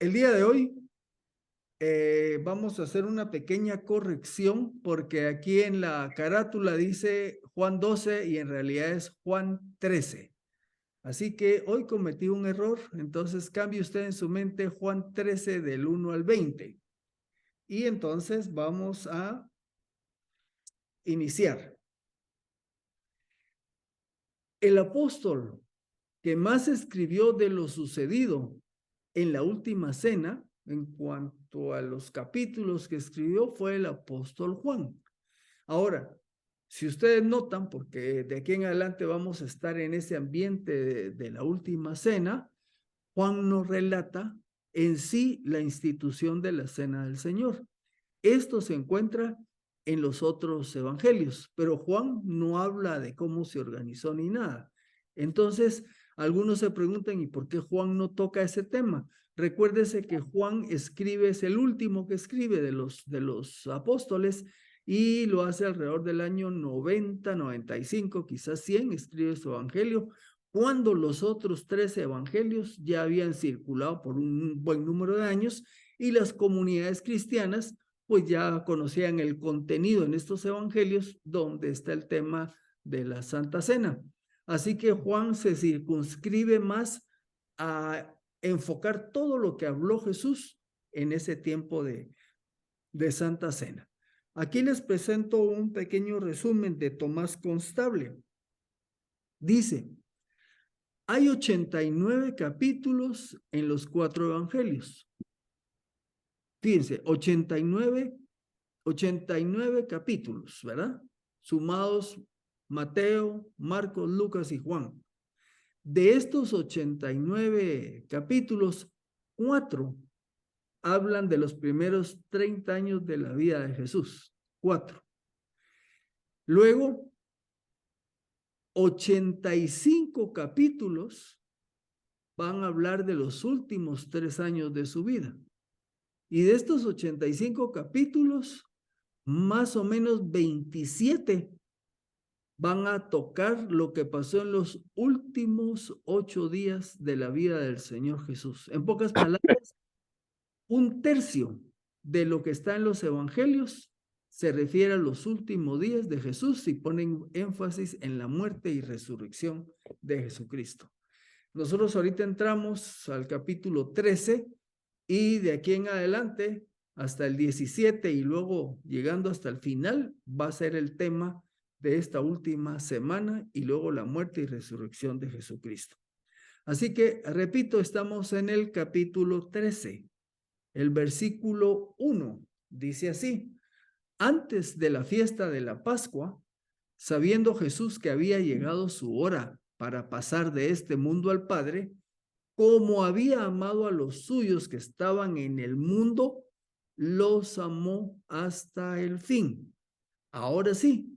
El día de hoy vamos a hacer una pequeña corrección porque aquí en la carátula dice Juan 12 y en realidad es Juan 13. Así que hoy cometí un error, entonces cambie usted en su mente Juan 13 del 1 al 20. Y entonces vamos a iniciar. El apóstol que más escribió de lo sucedido en la última cena, en cuanto a los capítulos que escribió, fue el apóstol Juan. Ahora, si ustedes notan, porque de aquí en adelante vamos a estar en ese ambiente de la última cena, Juan nos relata en sí la institución de la cena del Señor. Esto se encuentra en los otros evangelios, pero Juan no habla de cómo se organizó ni nada. Entonces, algunos se preguntan, ¿y por qué Juan no toca ese tema? Recuérdese que Juan escribe, es el último que escribe de los apóstoles y lo hace alrededor del año 90, 95, quizás 100, escribe su evangelio, cuando los otros 13 evangelios ya habían circulado por un buen número de años y las comunidades cristianas pues ya conocían el contenido en estos evangelios donde está el tema de la Santa Cena. Así que Juan se circunscribe más a enfocar todo lo que habló Jesús en ese tiempo de Santa Cena. Aquí les presento un pequeño resumen de Tomás Constable. Dice, hay 89 capítulos en los 4 evangelios. Fíjense, 89 capítulos, ¿verdad? Sumados Mateo, Marcos, Lucas y Juan. De estos 89 capítulos, 4 hablan de los primeros 30 años de la vida de Jesús. 4. Luego, 85 capítulos van a hablar de los últimos 3 años de su vida. Y de estos 85 capítulos, más o menos 27 van a tocar lo que pasó en los últimos 8 días de la vida del Señor Jesús. En pocas palabras, 1/3 de lo que está en los evangelios se refiere a los últimos días de Jesús y ponen énfasis en la muerte y resurrección de Jesucristo. Nosotros ahorita entramos al capítulo 13 y de aquí en adelante hasta el 17 y luego llegando hasta el final va a ser el tema de esta última semana y luego la muerte y resurrección de Jesucristo. Así que, repito, estamos en el capítulo 13. El versículo 1 dice así, antes de la fiesta de la Pascua, sabiendo Jesús que había llegado su hora para pasar de este mundo al Padre, como había amado a los suyos que estaban en el mundo, los amó hasta el fin. Ahora sí,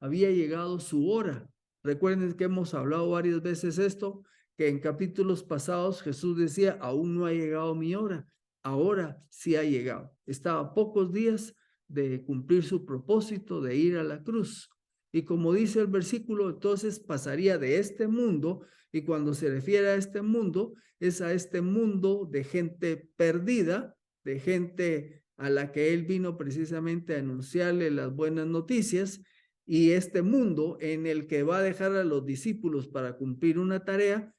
había llegado su hora. Recuerden que hemos hablado varias veces esto, que en capítulos pasados Jesús decía, aún no ha llegado mi hora. Ahora sí ha llegado. Estaba a pocos días de cumplir su propósito de ir a la cruz. Y como dice el versículo, entonces pasaría de este mundo, y cuando se refiere a este mundo, es a este mundo de gente perdida, de gente a la que él vino precisamente a anunciarle las buenas noticias, y este mundo en el que va a dejar a los discípulos para cumplir una tarea,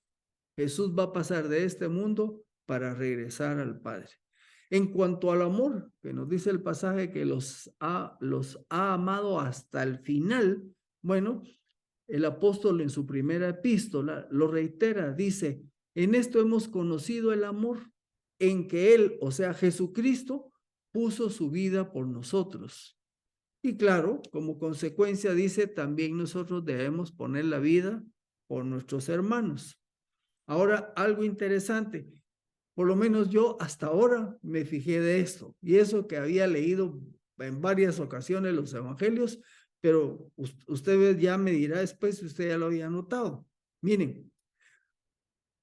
Jesús va a pasar de este mundo para regresar al Padre. En cuanto al amor, que nos dice el pasaje que los ha amado hasta el final, bueno, el apóstol en su primera epístola lo reitera, dice, en esto hemos conocido el amor, en que Él, o sea, Jesucristo, puso su vida por nosotros. Y claro, como consecuencia dice, también nosotros debemos poner la vida por nuestros hermanos. Ahora, algo interesante, por lo menos yo hasta ahora me fijé de esto, y eso que había leído en varias ocasiones los evangelios, pero usted ya me dirá después si usted ya lo había notado. Miren,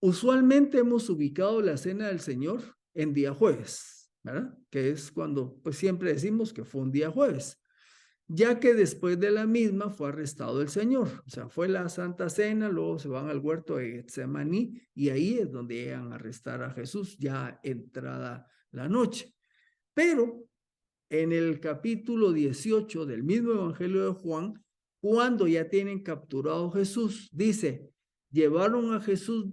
usualmente hemos ubicado la cena del Señor en día jueves, ¿verdad? Que es cuando pues siempre decimos que fue un día jueves. ya que después de la misma fue arrestado el Señor. O sea, fue la Santa Cena, luego se van al huerto de Getsemaní y ahí es donde llegan a arrestar a Jesús, ya entrada la noche. Pero en el capítulo 18 del mismo Evangelio de Juan, cuando ya tienen capturado a Jesús, dice, llevaron a Jesús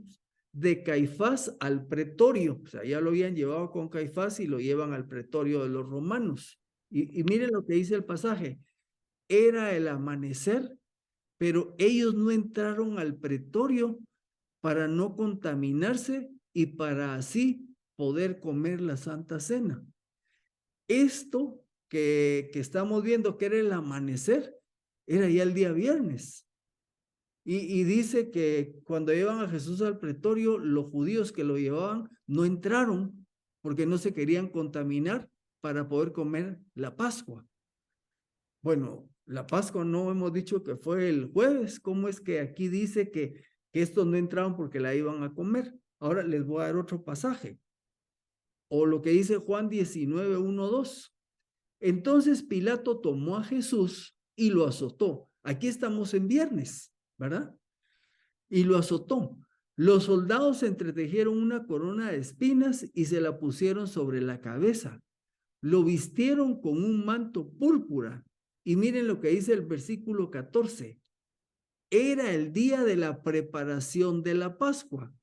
de Caifás al pretorio, o sea, ya lo habían llevado con Caifás y lo llevan al pretorio de los romanos. Y miren lo que dice el pasaje, era el amanecer, pero ellos no entraron al pretorio para no contaminarse y para así poder comer la Santa Cena. Esto que estamos viendo que era el amanecer, era ya el día viernes. Y dice que cuando llevan a Jesús al pretorio, los judíos que lo llevaban no entraron porque no se querían contaminar para poder comer la Pascua. Bueno, la Pascua no hemos dicho que fue el jueves. ¿Cómo es que aquí dice que estos no entraron porque la iban a comer? Ahora les voy a dar otro pasaje. O lo que dice Juan 19, 1, 2. Entonces Pilato tomó a Jesús y lo azotó. Aquí estamos en viernes, ¿verdad? Y lo azotó. Los soldados entretejieron una corona de espinas y se la pusieron sobre la cabeza. Lo vistieron con un manto púrpura. Y miren lo que dice el versículo 14. Era el día de la preparación de la Pascua.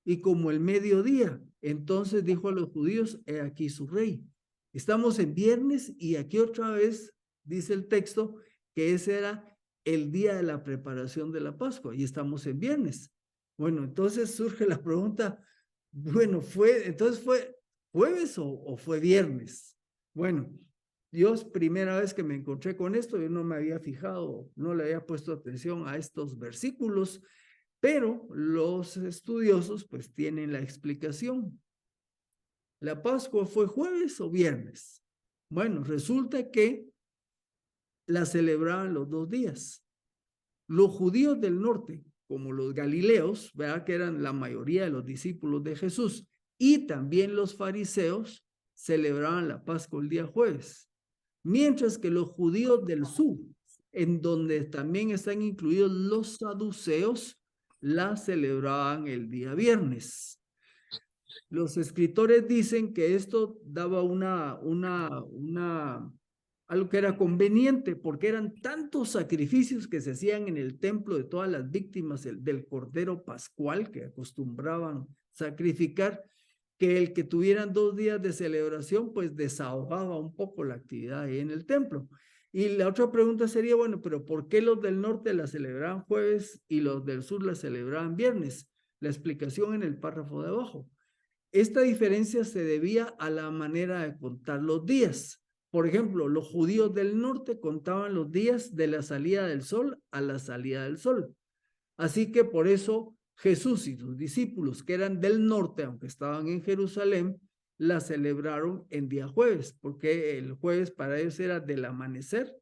Y como el mediodía, entonces dijo a los judíos, he aquí su rey. Estamos en viernes y aquí otra vez dice el texto que ese era el día de la preparación de la Pascua y estamos en viernes. Bueno, entonces surge la pregunta, bueno, entonces fue jueves o fue viernes? Bueno, Dios, primera vez que me encontré con esto, yo no me había fijado, no le había puesto atención a estos versículos, pero los estudiosos pues tienen la explicación. ¿La Pascua fue jueves o viernes? Bueno, resulta que la celebraban los 2 días. Los judíos del norte, como los galileos, ¿verdad? Que eran la mayoría de los discípulos de Jesús, y también los fariseos, celebraban la Pascua el día jueves. Mientras que los judíos del sur, en donde también están incluidos los saduceos, la celebraban el día viernes. Los escritores dicen que esto daba algo que era conveniente, porque eran tantos sacrificios que se hacían en el templo de todas las víctimas del Cordero Pascual que acostumbraban sacrificar, que el que tuvieran 2 días de celebración, pues desahogaba un poco la actividad ahí en el templo. Y la otra pregunta sería, bueno, pero ¿por qué los del norte la celebraban jueves y los del sur la celebraban viernes? La explicación en el párrafo de abajo. Esta diferencia se debía a la manera de contar los días. Por ejemplo, los judíos del norte contaban los días de la salida del sol a la salida del sol. Así que por eso Jesús y sus discípulos, que eran del norte, aunque estaban en Jerusalén, la celebraron en día jueves, porque el jueves para ellos era del amanecer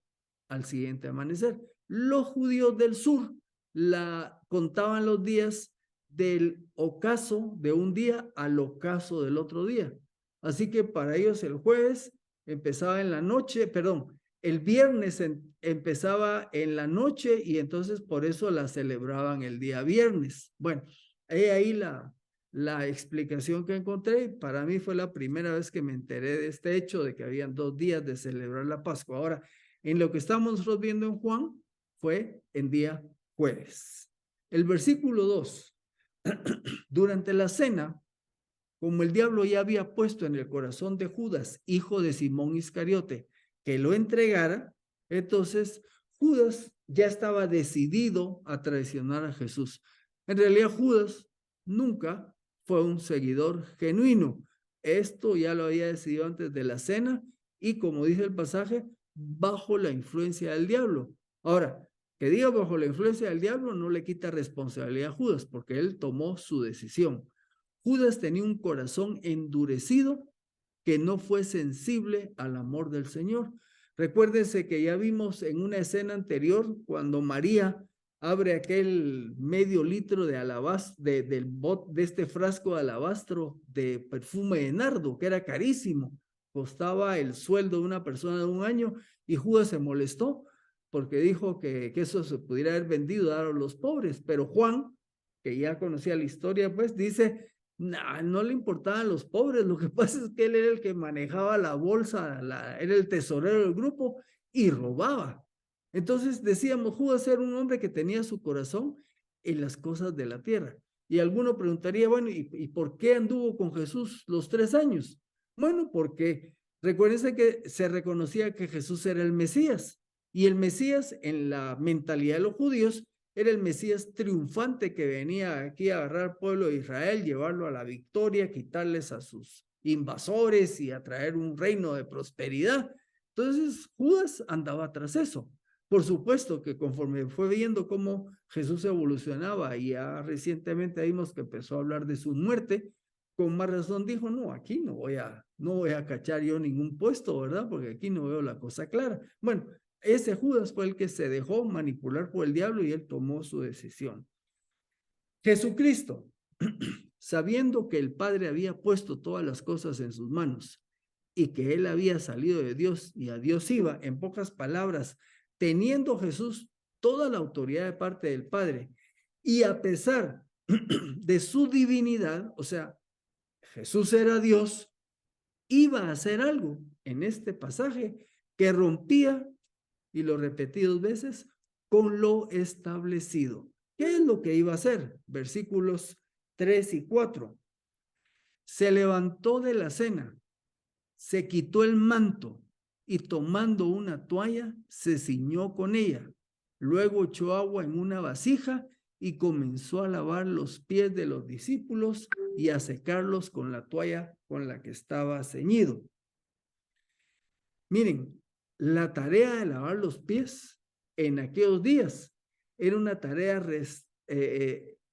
al siguiente amanecer. Los judíos del sur la contaban los días del ocaso de un día al ocaso del otro día. Así que para ellos el jueves empezaba en la noche, perdón, el viernes empezaba en la noche y entonces por eso la celebraban el día viernes. Bueno, ahí la explicación que encontré. Para mí fue la primera vez que me enteré de este hecho de que habían 2 días de celebrar la Pascua. Ahora, en lo que estamos nosotros viendo en Juan, fue en día jueves. El versículo 2. Durante la cena, como el diablo ya había puesto en el corazón de Judas, hijo de Simón Iscariote, que lo entregara, entonces Judas ya estaba decidido a traicionar a Jesús. En realidad Judas nunca fue un seguidor genuino. Esto ya lo había decidido antes de la cena y, como dice el pasaje, bajo la influencia del diablo. Ahora, que diga bajo la influencia del diablo no le quita responsabilidad a Judas, porque él tomó su decisión. Judas tenía un corazón endurecido que no fue sensible al amor del Señor. Recuérdense que ya vimos en una escena anterior cuando María abre aquel medio litro de alabastro, de este frasco de alabastro de perfume de nardo, que era carísimo, costaba el sueldo de una persona de un año, y Judas se molestó porque dijo que eso se pudiera haber vendido, dar a los pobres. Pero Juan, que ya conocía la historia, pues dice, nah, no le importaban los pobres, lo que pasa es que él era el que manejaba la bolsa, era el tesorero del grupo y robaba. Entonces decíamos, Judas era un hombre que tenía su corazón en las cosas de la tierra. Y alguno preguntaría, bueno, ¿y por qué anduvo con Jesús los 3 años? Bueno, porque recuérdense que se reconocía que Jesús era el Mesías, y el Mesías en la mentalidad de los judíos era el Mesías triunfante que venía aquí a agarrar al pueblo de Israel, llevarlo a la victoria, quitarles a sus invasores y a traer un reino de prosperidad. Entonces Judas andaba tras eso. Por supuesto que conforme fue viendo cómo Jesús evolucionaba, y ya recientemente vimos que empezó a hablar de su muerte, con más razón dijo, no, aquí no voy a cachar yo ningún puesto, ¿verdad? Porque aquí no veo la cosa clara. Bueno, ese Judas fue el que se dejó manipular por el diablo y él tomó su decisión. Jesucristo, sabiendo que el Padre había puesto todas las cosas en sus manos y que él había salido de Dios y a Dios iba, en pocas palabras, teniendo Jesús toda la autoridad de parte del Padre, y a pesar de su divinidad, o sea, Jesús era Dios, iba a hacer algo en este pasaje que rompía, y lo repetí 2 veces, con lo establecido. ¿Qué es lo que iba a hacer? Versículos 3 y 4. Se levantó de la cena, se quitó el manto y tomando una toalla se ciñó con ella. Luego echó agua en una vasija y comenzó a lavar los pies de los discípulos y a secarlos con la toalla con la que estaba ceñido. Miren, la tarea de lavar los pies en aquellos días era una tarea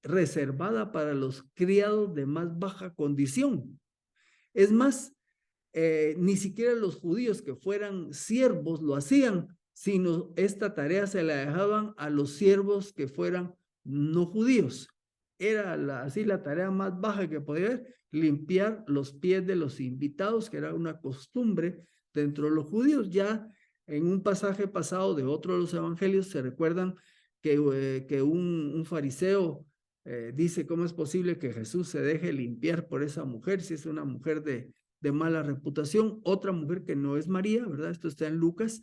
reservada para los criados de más baja condición. Es más, ni siquiera los judíos que fueran siervos lo hacían, sino esta tarea se la dejaban a los siervos que fueran no judíos. Era así la tarea más baja que podía haber, limpiar los pies de los invitados, que era una costumbre dentro de los judíos. Ya en un pasaje pasado de otro de los evangelios se recuerdan que un fariseo dice, ¿cómo es posible que Jesús se deje limpiar por esa mujer si es una mujer de mala reputación? Otra mujer que no es María, ¿verdad? Esto está en Lucas.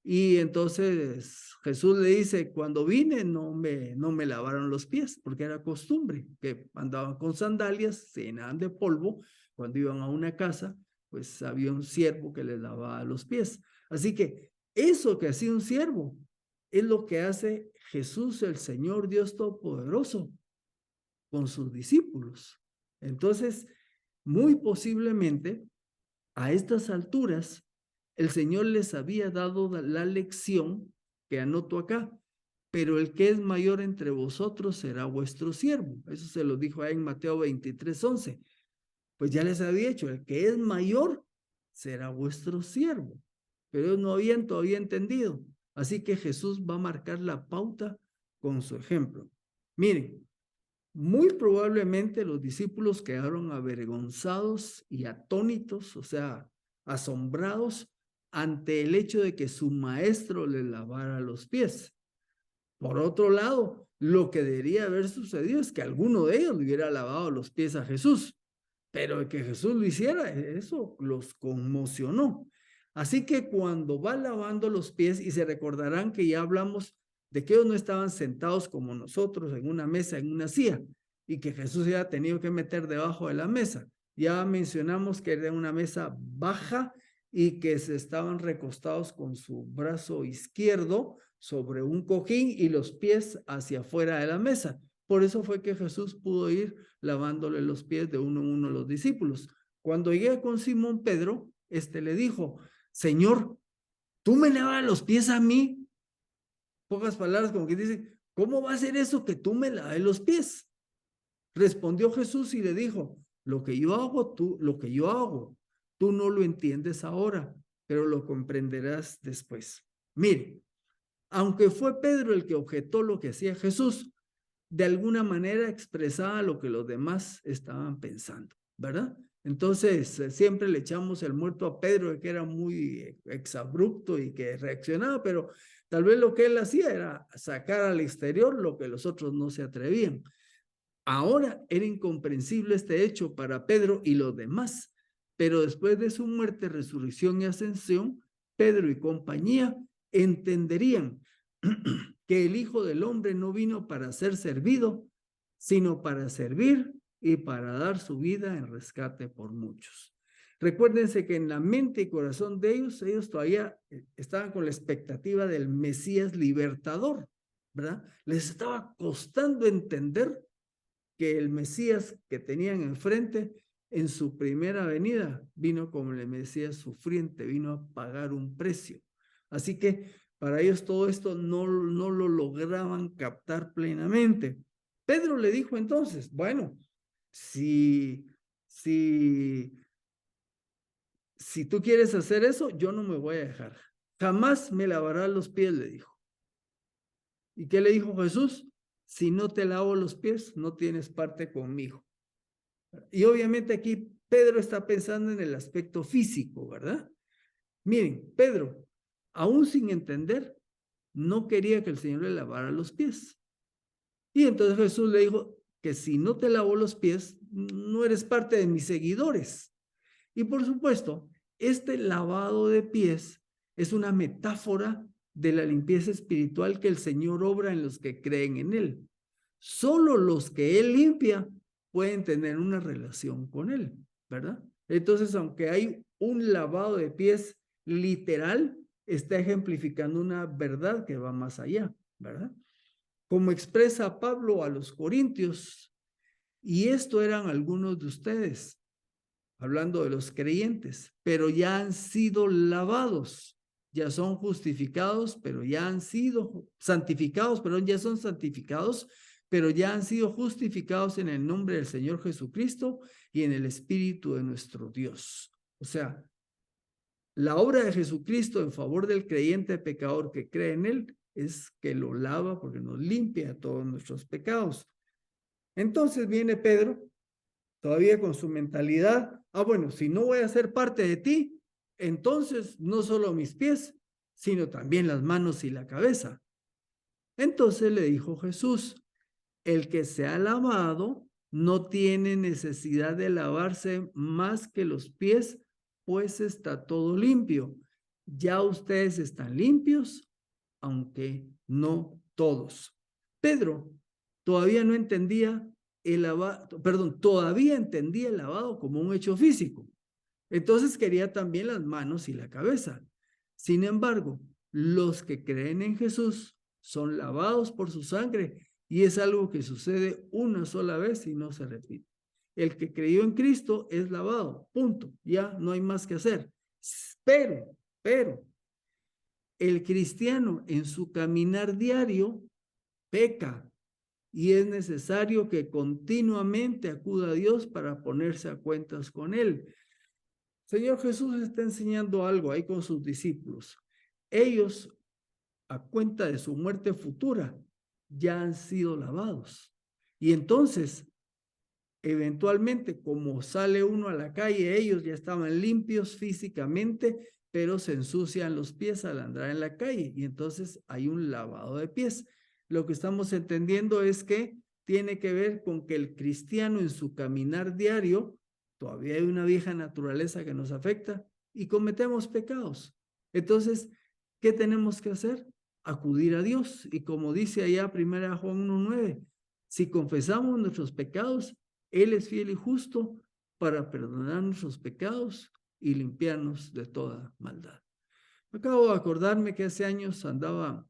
Y entonces Jesús le dice, cuando vine no me lavaron los pies, porque era costumbre que andaban con sandalias, se llenaban de polvo. Cuando iban a una casa, pues había un siervo que les lavaba los pies. Así que eso que hacía un siervo es lo que hace Jesús, el Señor Dios Todopoderoso, con sus discípulos. Entonces, muy posiblemente a estas alturas el Señor les había dado la lección que anoto acá, pero el que es mayor entre vosotros será vuestro siervo. Eso se lo dijo ahí en Mateo 23:11. Pues ya les había dicho, el que es mayor será vuestro siervo, pero ellos no habían todavía entendido. Así que Jesús va a marcar la pauta con su ejemplo. Miren, muy probablemente los discípulos quedaron avergonzados y atónitos, o sea, asombrados ante el hecho de que su maestro les lavara los pies. Por otro lado, lo que debería haber sucedido es que alguno de ellos le hubiera lavado los pies a Jesús, pero que Jesús lo hiciera, eso los conmocionó. Así que cuando va lavando los pies, y se recordarán que ya hablamos de que ellos no estaban sentados como nosotros en una mesa, en una silla, y que Jesús se había tenido que meter debajo de la mesa. Ya mencionamos que era una mesa baja y que se estaban recostados con su brazo izquierdo sobre un cojín y los pies hacia afuera de la mesa. Por eso fue que Jesús pudo ir lavándole los pies de uno en uno a los discípulos. Cuando llegué con Simón Pedro, le dijo, Señor, ¿tú me lavas los pies a mí? Pocas palabras como que dice, ¿cómo va a ser eso que tú me laves los pies? Respondió Jesús y le dijo, lo que yo hago, tú no lo entiendes ahora, pero lo comprenderás después. Mire, aunque fue Pedro el que objetó lo que hacía Jesús, de alguna manera expresaba lo que los demás estaban pensando, ¿verdad? Entonces, siempre le echamos el muerto a Pedro, que era muy exabrupto y que reaccionaba, pero tal vez lo que él hacía era sacar al exterior lo que los otros no se atrevían. Ahora era incomprensible este hecho para Pedro y los demás, pero después de su muerte, resurrección y ascensión, Pedro y compañía entenderían que el Hijo del Hombre no vino para ser servido, sino para servir y para dar su vida en rescate por muchos. Recuérdense que en la mente y corazón de ellos todavía estaban con la expectativa del Mesías libertador, ¿verdad? Les estaba costando entender que el Mesías que tenían enfrente en su primera venida vino como el Mesías sufriente, vino a pagar un precio. Así que para ellos todo esto no lo lograban captar plenamente. Pedro le dijo entonces, bueno, si tú quieres hacer eso, yo no me voy a dejar. Jamás me lavarás los pies, le dijo. ¿Y qué le dijo Jesús? Si no te lavo los pies, no tienes parte conmigo. Y obviamente aquí Pedro está pensando en el aspecto físico, ¿verdad? Miren, Pedro, aún sin entender, no quería que el Señor le lavara los pies. Y entonces Jesús le dijo que si no te lavo los pies, no eres parte de mis seguidores. Y por supuesto, este lavado de pies es una metáfora de la limpieza espiritual que el Señor obra en los que creen en Él. Solo los que Él limpia pueden tener una relación con Él, ¿verdad? Entonces, aunque hay un lavado de pies literal, está ejemplificando una verdad que va más allá, ¿verdad? Como expresa Pablo a los Corintios, y esto eran algunos de ustedes, hablando de los creyentes, pero ya han sido lavados, ya son justificados, pero ya han sido santificados, perdón, ya son santificados, pero ya han sido justificados en el nombre del Señor Jesucristo y en el Espíritu de nuestro Dios. O sea, la obra de Jesucristo en favor del creyente pecador que cree en Él es que lo lava porque nos limpia todos nuestros pecados. Entonces viene Pedro, todavía con su mentalidad, bueno, si no voy a ser parte de ti, entonces no solo mis pies, sino también las manos y la cabeza. Entonces le dijo Jesús, el que se ha lavado no tiene necesidad de lavarse más que los pies, pues está todo limpio. Ya ustedes están limpios, aunque no todos. Pedro todavía no entendía el lavado, perdón, todavía entendía el lavado como un hecho físico. Entonces quería también las manos y la cabeza. Sin embargo, los que creen en Jesús son lavados por su sangre y es algo que sucede una sola vez y no se repite. El que creyó en Cristo es lavado, punto. Ya no hay más que hacer. Pero, el cristiano en su caminar diario peca y es necesario que continuamente acuda a Dios para ponerse a cuentas con Él. Señor Jesús está enseñando algo ahí con sus discípulos. Ellos, a cuenta de su muerte futura, ya han sido lavados. Y entonces, eventualmente, como sale uno a la calle, ellos ya estaban limpios físicamente, pero se ensucian los pies al andar en la calle. Y entonces hay un lavado de pies. Lo que estamos entendiendo es que tiene que ver con que el cristiano en su caminar diario, todavía hay una vieja naturaleza que nos afecta y cometemos pecados. Entonces, ¿qué tenemos que hacer? Acudir a Dios. Y como dice allá 1 Juan 1:9, si confesamos nuestros pecados, Él es fiel y justo para perdonar nuestros pecados y limpiarnos de toda maldad. Acabo de acordarme que hace años andaba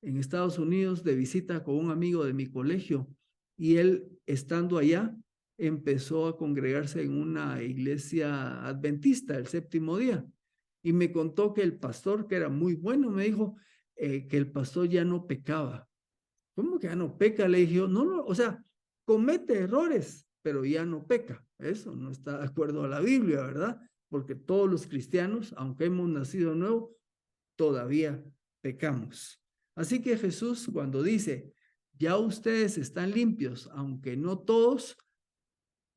en Estados Unidos de visita con un amigo de mi colegio y él, estando allá, empezó a congregarse en una iglesia adventista el séptimo día y me contó que el pastor, que era muy bueno, me dijo que el pastor ya no pecaba. ¿Cómo que ya no peca? Le dije yo, no, o sea, comete errores, pero ya no peca. Eso no está de acuerdo a la Biblia, ¿verdad? Porque todos los cristianos, aunque hemos nacido nuevo, todavía pecamos. Así que Jesús, cuando dice, ya ustedes están limpios, aunque no todos,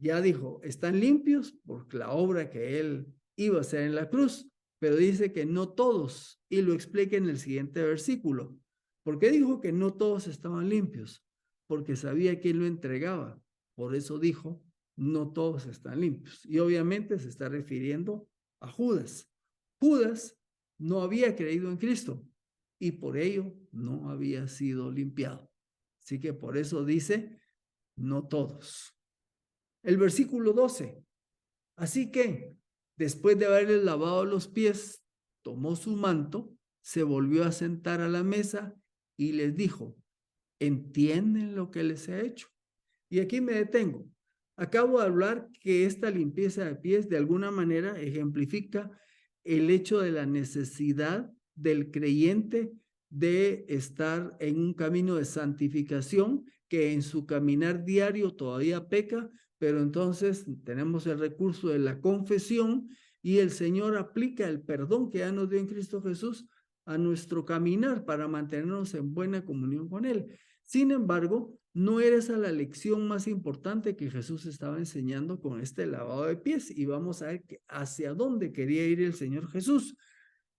Ya dijo, están limpios por la obra que él iba a hacer en la cruz, pero dice que no todos, y lo explica en el siguiente versículo. ¿Por qué dijo que no todos estaban limpios? Porque sabía quién lo entregaba. Por eso dijo, no todos están limpios. Y obviamente se está refiriendo a Judas. Judas no había creído en Cristo y por ello no había sido limpiado. Así que por eso dice, no todos. El versículo 12. Así que, después de haberles lavado los pies, tomó su manto, se volvió a sentar a la mesa y les dijo, ¿entienden lo que les he hecho? Y aquí me detengo. Acabo de hablar que esta limpieza de pies de alguna manera ejemplifica el hecho de la necesidad del creyente de estar en un camino de santificación, que en su caminar diario todavía peca, pero entonces tenemos el recurso de la confesión y el Señor aplica el perdón que ya nos dio en Cristo Jesús a nuestro caminar para mantenernos en buena comunión con Él. Sin embargo, no era esa la lección más importante que Jesús estaba enseñando con este lavado de pies, y vamos a ver hacia dónde quería ir el Señor Jesús.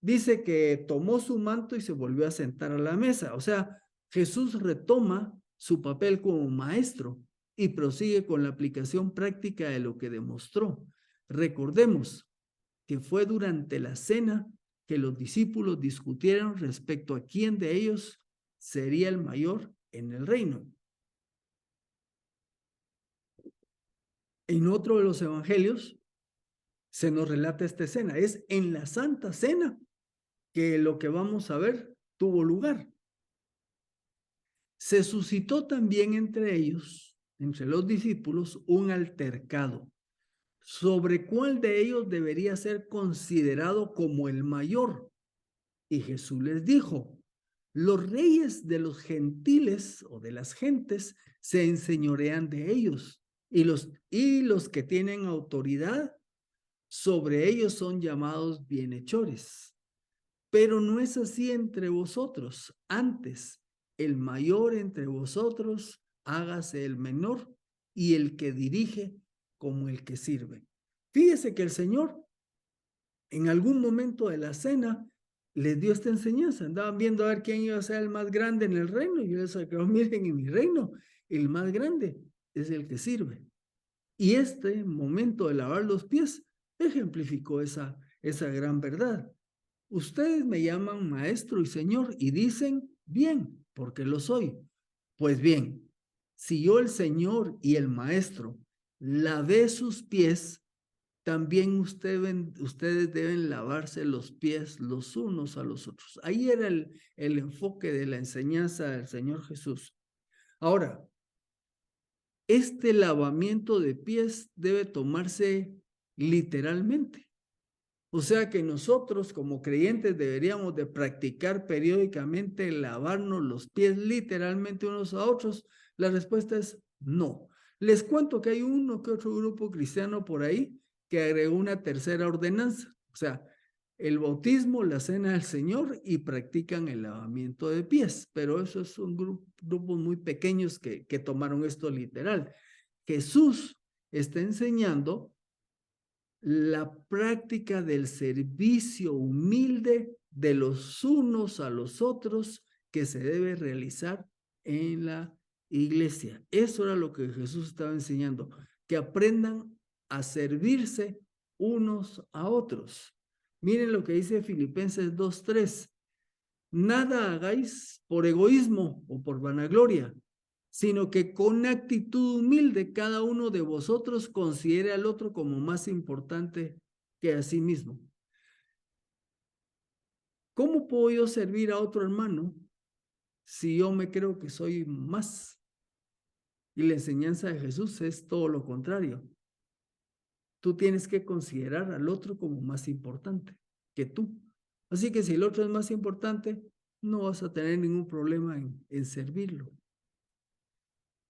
Dice que tomó su manto y se volvió a sentar a la mesa. O sea, Jesús retoma su papel como maestro y prosigue con la aplicación práctica de lo que demostró. Recordemos que fue durante la cena que los discípulos discutieron respecto a quién de ellos sería el mayor en el reino. En otro de los evangelios se nos relata esta escena. Es en la Santa Cena que lo que vamos a ver tuvo lugar. Se suscitó también entre ellos, entre los discípulos, un altercado sobre cuál de ellos debería ser considerado como el mayor. Y Jesús les dijo, los reyes de los gentiles o de las gentes se enseñorean de ellos, y los que tienen autoridad sobre ellos son llamados bienhechores. Pero no es así entre vosotros. Antes, el mayor entre vosotros hágase el menor, y el que dirige como el que sirve. Fíjese que el Señor en algún momento de la cena les dio esta enseñanza. Andaban viendo a ver quién iba a ser el más grande en el reino, y yo les dije, miren, en mi reino el más grande es el que sirve. Y este momento de lavar los pies ejemplificó esa gran verdad. Ustedes me llaman maestro y señor y dicen, bien, porque lo soy. Pues bien, si yo, el Señor y el maestro, lavé sus pies, también ustedes deben lavarse los pies los unos a los otros. Ahí era el enfoque de la enseñanza del Señor Jesús. Ahora, este lavamiento de pies debe tomarse literalmente. O sea que nosotros como creyentes deberíamos de practicar periódicamente lavarnos los pies literalmente unos a otros. La respuesta es no. Les cuento que hay uno que otro grupo cristiano por ahí que agregó una tercera ordenanza. O sea, el bautismo, la cena del Señor, y practican el lavamiento de pies. Pero esos son grupos muy pequeños que tomaron esto literal. Jesús está enseñando la práctica del servicio humilde de los unos a los otros que se debe realizar en la iglesia. Eso era lo que Jesús estaba enseñando, que aprendan a servirse unos a otros. Miren lo que dice Filipenses 2:3. Nada hagáis por egoísmo o por vanagloria, sino que con actitud humilde cada uno de vosotros considere al otro como más importante que a sí mismo. ¿Cómo puedo yo servir a otro hermano si yo me creo que soy más? Y la enseñanza de Jesús es todo lo contrario. Tú tienes que considerar al otro como más importante que tú. Así que si el otro es más importante, no vas a tener ningún problema en servirlo.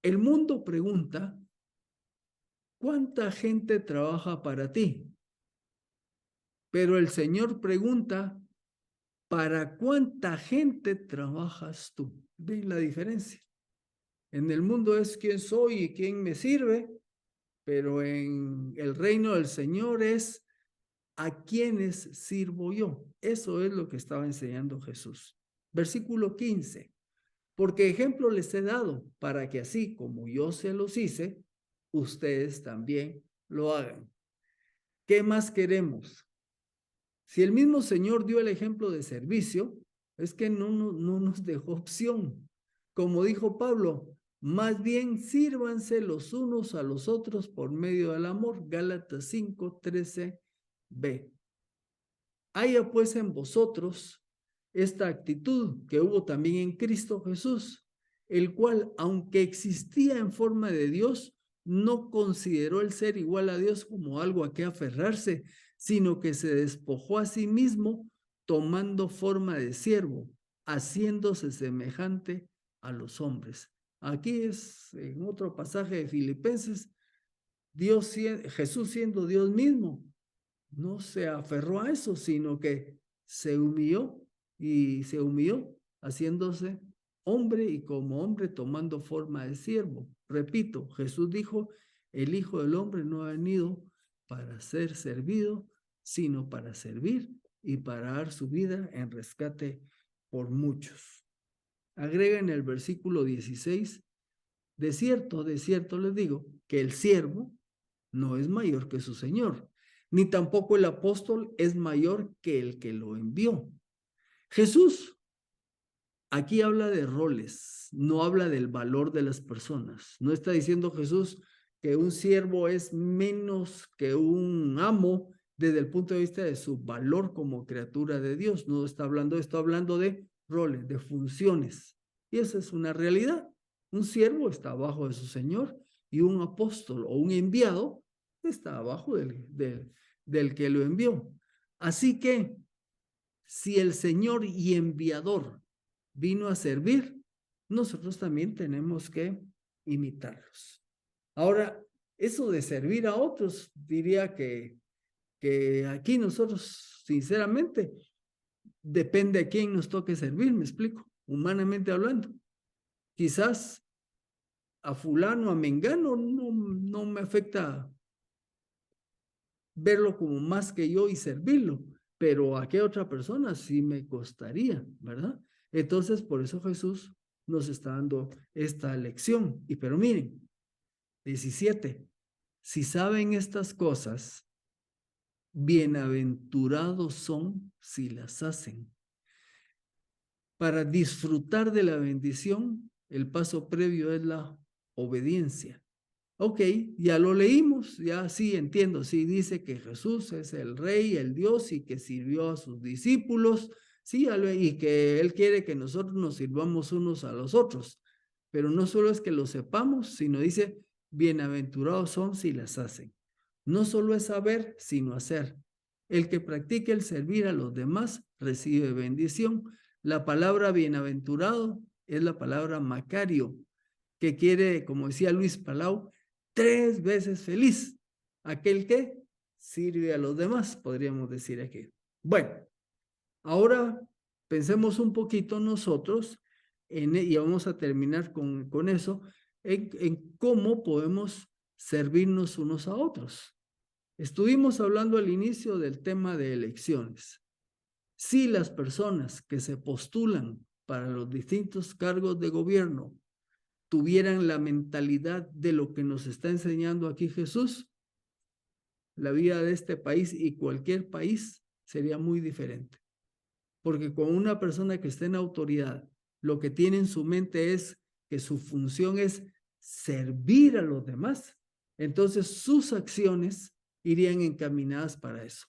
El mundo pregunta, ¿cuánta gente trabaja para ti? Pero el Señor pregunta, ¿para cuánta gente trabajas tú? ¿Ven la diferencia? En el mundo es quién soy y quién me sirve, pero en el reino del Señor es ¿a quiénes sirvo yo? Eso es lo que estaba enseñando Jesús. Versículo 15. Porque ejemplo les he dado para que así como yo se los hice, ustedes también lo hagan. ¿Qué más queremos? Si el mismo Señor dio el ejemplo de servicio, es que no nos dejó opción. Como dijo Pablo, más bien sírvanse los unos a los otros por medio del amor. Gálatas 5:13b. Haya pues en vosotros esta actitud que hubo también en Cristo Jesús, el cual, aunque existía en forma de Dios, no consideró el ser igual a Dios como algo a que aferrarse, sino que se despojó a sí mismo, tomando forma de siervo, haciéndose semejante a los hombres. Aquí es en otro pasaje de Filipenses, Jesús siendo Dios mismo, no se aferró a eso, sino que se humilló haciéndose hombre y como hombre tomando forma de siervo. Repito, Jesús dijo, el Hijo del Hombre no ha venido para ser servido, sino para servir y para dar su vida en rescate por muchos. Agrega en el versículo 16, de cierto les digo, que el siervo no es mayor que su Señor, ni tampoco el apóstol es mayor que el que lo envió. Jesús aquí habla de roles, no habla del valor de las personas. No está diciendo Jesús que un siervo es menos que un amo desde el punto de vista de su valor como criatura de Dios. No está hablando de roles, de funciones. Y esa es una realidad. Un siervo está abajo de su Señor y un apóstol o un enviado está abajo del que lo envió. Así que si el Señor y enviador vino a servir, nosotros también tenemos que imitarlos. Ahora, eso de servir a otros, diría que aquí nosotros, sinceramente, depende a quién nos toque servir, me explico, humanamente hablando. Quizás a fulano, a mengano, no me afecta verlo como más que yo y servirlo, pero a qué otra persona sí me costaría, ¿verdad? Entonces, por eso Jesús nos está dando esta lección. Y pero miren, 17, si saben estas cosas, bienaventurados son si las hacen. Para disfrutar de la bendición, el paso previo es la obediencia. Ok, ya lo leímos, ya sí entiendo, sí dice que Jesús es el Rey, el Dios y que sirvió a sus discípulos, sí, y que Él quiere que nosotros nos sirvamos unos a los otros, pero no solo es que lo sepamos, sino dice, bienaventurados son si las hacen. No solo es saber, sino hacer. El que practique el servir a los demás recibe bendición. La palabra bienaventurado es la palabra macario, que quiere, como decía Luis Palau, 3 veces feliz. Aquel que sirve a los demás, podríamos decir aquí. Bueno, ahora pensemos un poquito nosotros, y vamos a terminar con eso, en cómo podemos servirnos unos a otros. Estuvimos hablando al inicio del tema de elecciones. Si las personas que se postulan para los distintos cargos de gobierno tuvieran la mentalidad de lo que nos está enseñando aquí Jesús, la vida de este país y cualquier país sería muy diferente. Porque con una persona que esté en autoridad, lo que tiene en su mente es que su función es servir a los demás. Entonces sus acciones irían encaminadas para eso.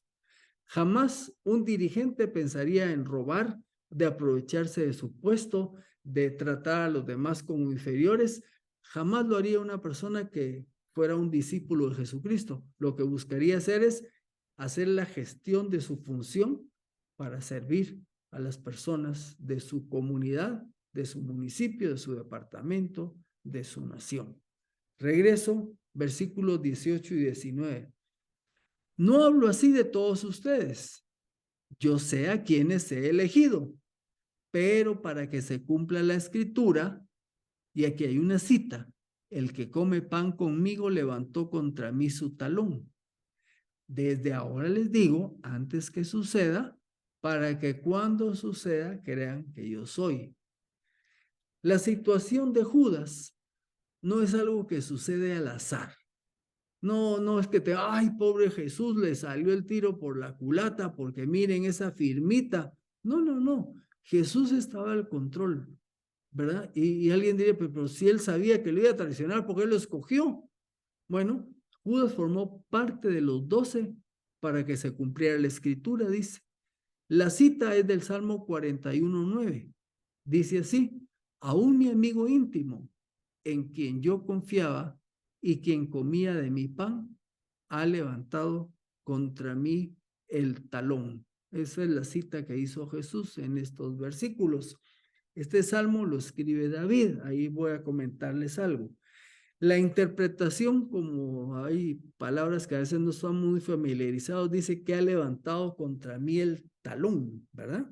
Jamás un dirigente pensaría en robar, de aprovecharse de su puesto, de tratar a los demás como inferiores. Jamás lo haría una persona que fuera un discípulo de Jesucristo. Lo que buscaría hacer es hacer la gestión de su función para servir a las personas de su comunidad, de su municipio, de su departamento, de su nación. Regreso, versículos 18 y 19. No hablo así de todos ustedes. Yo sé a quienes he elegido, pero para que se cumpla la escritura, y aquí hay una cita, el que come pan conmigo levantó contra mí su talón. Desde ahora les digo, antes que suceda, para que cuando suceda crean que yo soy. La situación de Judas no es algo que sucede al azar. No es que ay, pobre Jesús, le salió el tiro por la culata, porque miren esa firmita. No. Jesús estaba al control, ¿verdad? Y alguien diría, pero si él sabía que lo iba a traicionar, ¿por qué lo escogió? Bueno, Judas formó parte de los 12 para que se cumpliera la escritura, dice. La cita es del Salmo 41:9. Dice así: aún mi amigo íntimo, en quien yo confiaba y quien comía de mi pan, ha levantado contra mí el talón. Esa es la cita que hizo Jesús en estos versículos. Este salmo lo escribe David. Ahí voy a comentarles algo. La interpretación, como hay palabras que a veces no son muy familiarizados, dice que ha levantado contra mí el talón, ¿verdad?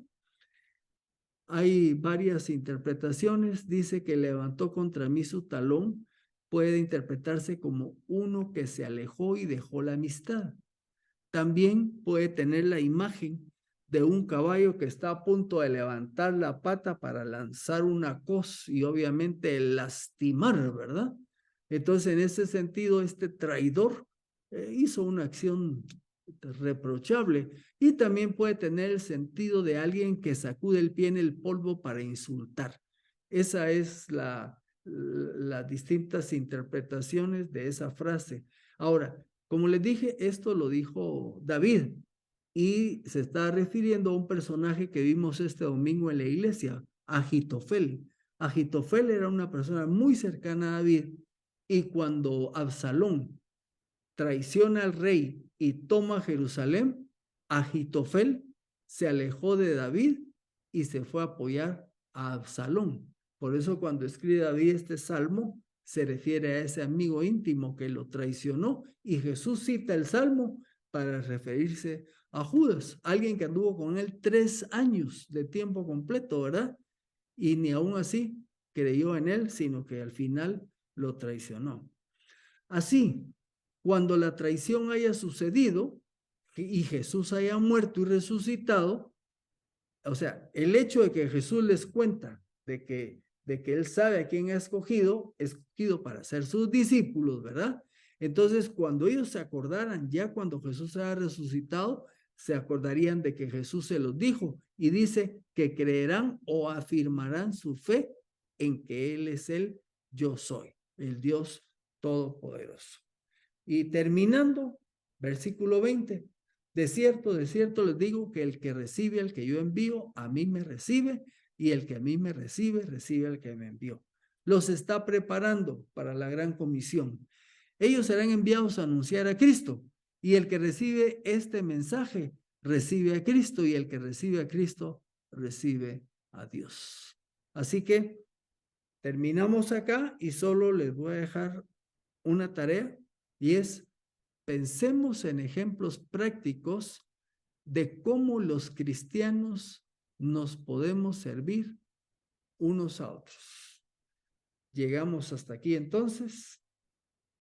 Hay varias interpretaciones. Dice que levantó contra mí su talón. Puede interpretarse como uno que se alejó y dejó la amistad. También puede tener la imagen de un caballo que está a punto de levantar la pata para lanzar una coz y obviamente lastimar, ¿verdad? Entonces, en ese sentido, este traidor hizo una acción reprochable, y también puede tener el sentido de alguien que sacude el pie en el polvo para insultar. Esa es las distintas interpretaciones de esa frase. Ahora, como les dije, esto lo dijo David y se está refiriendo a un personaje que vimos este domingo en la iglesia, Agitofel. Agitofel era una persona muy cercana a David, y cuando Absalón traiciona al rey y toma Jerusalén, Agitofel se alejó de David y se fue a apoyar a Absalón. Por eso cuando escribe David este salmo, se refiere a ese amigo íntimo que lo traicionó, y Jesús cita el salmo para referirse a Judas, alguien que anduvo con él 3 años de tiempo completo, ¿verdad? Y ni aún así creyó en él, sino que al final lo traicionó. Así, cuando la traición haya sucedido y Jesús haya muerto y resucitado, o sea, el hecho de que Jesús les cuenta de que él sabe a quién ha escogido para ser sus discípulos, ¿verdad? Entonces, cuando ellos se acordaran, ya cuando Jesús haya resucitado, se acordarían de que Jesús se los dijo, y dice que creerán o afirmarán su fe en que Él es el yo soy, el Dios Todopoderoso. Y terminando, versículo 20, de cierto les digo que el que recibe al que yo envío, a mí me recibe, y el que a mí me recibe, recibe al que me envió. Los está preparando para la gran comisión. Ellos serán enviados a anunciar a Cristo, y el que recibe este mensaje, recibe a Cristo, y el que recibe a Cristo, recibe a Dios. Así que terminamos acá, y solo les voy a dejar una tarea, y es: pensemos en ejemplos prácticos de cómo los cristianos nos podemos servir unos a otros. Llegamos hasta aquí entonces.